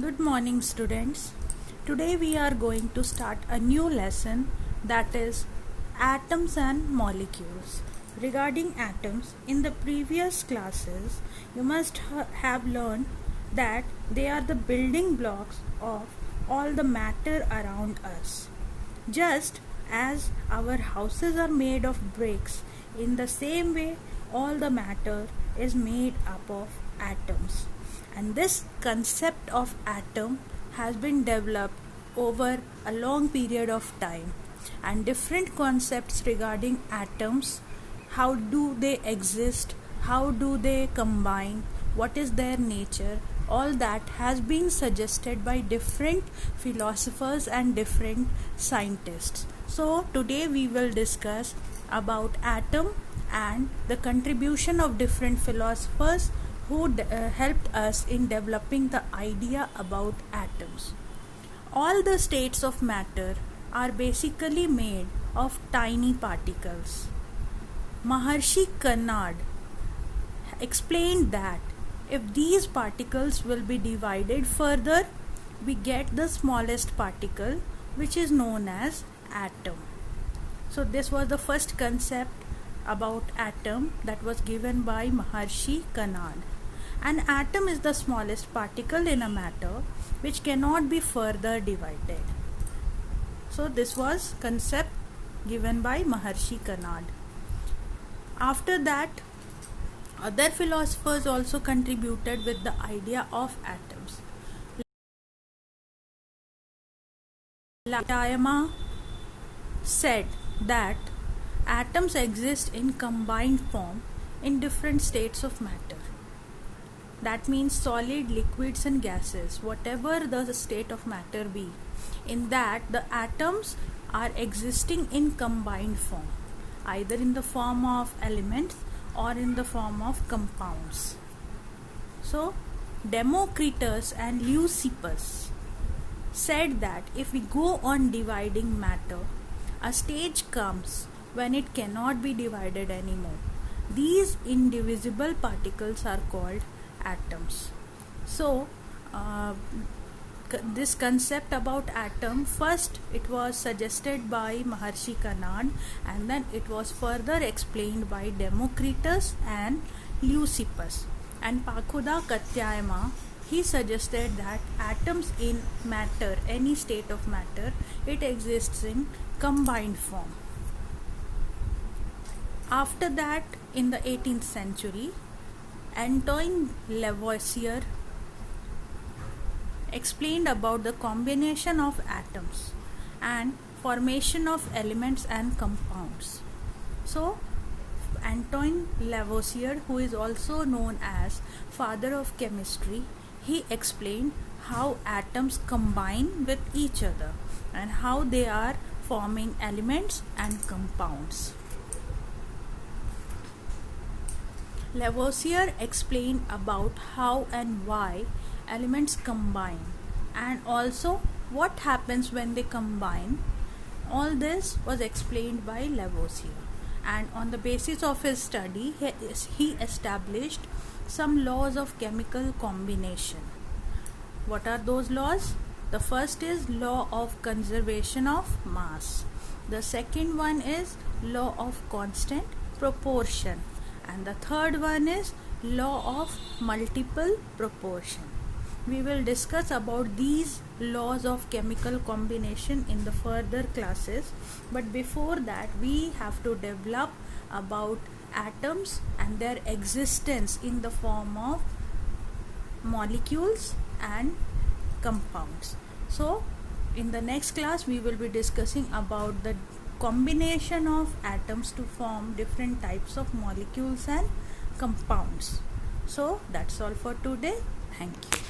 Good morning, students. Today we are going to start a new lesson, that is atoms and molecules. Regarding atoms, in the previous classes you must have learned that they are the building blocks of all the matter around us. Just as our houses are made of bricks, in the same way all the matter is made up of atoms. And this concept of atom has been developed over a long period of time, and different concepts regarding atoms, how do they exist, how do they combine, what is their nature, all that has been suggested by different philosophers and different scientists. So today we will discuss about atom and the contribution of different philosophers who helped us in developing the idea about atoms. All the states of matter are basically made of tiny particles. Maharshi Kanad explained that if these particles will be divided further, we get the smallest particle, which is known as atom. So this was the first concept about atom that was given by Maharshi Kanad. An atom is the smallest particle in a matter which cannot be further divided. So this was concept given by Maharshi Kanad. After that, other philosophers also contributed with the idea of atoms. Layama said that atoms exist in combined form in different states of matter. That means solid, liquids and gases, whatever the state of matter be, in that the atoms are existing in combined form, either in the form of elements or in the form of compounds. So Democritus and Leucippus said that if we go on dividing matter, a stage comes when it cannot be divided anymore. These indivisible particles are called atoms. So this concept about atom, first it was suggested by Maharshi Kanad, and then it was further explained by Democritus and Leucippus. And Pakhuda Katyayama, he suggested that atoms in matter, any state of matter, it exists in combined form. After that, in the 18th century, Antoine Lavoisier explained about the combination of atoms and formation of elements and compounds. So Antoine Lavoisier, who is also known as father of chemistry, he explained how atoms combine with each other and how they are forming elements and compounds. Lavoisier explained about how and why elements combine, and also what happens when they combine. All this was explained by Lavoisier, and on the basis of his study he established some laws of chemical combination. What are those laws? The first is law of conservation of mass. The second one is law of constant proportion, and the third one is law of multiple proportion. We will discuss about these laws of chemical combination in the further classes, but before that we have to develop about atoms and their existence in the form of molecules and compounds. So in the next class we will be discussing about the combination of atoms to form different types of molecules and compounds. So that's all for today. Thank you.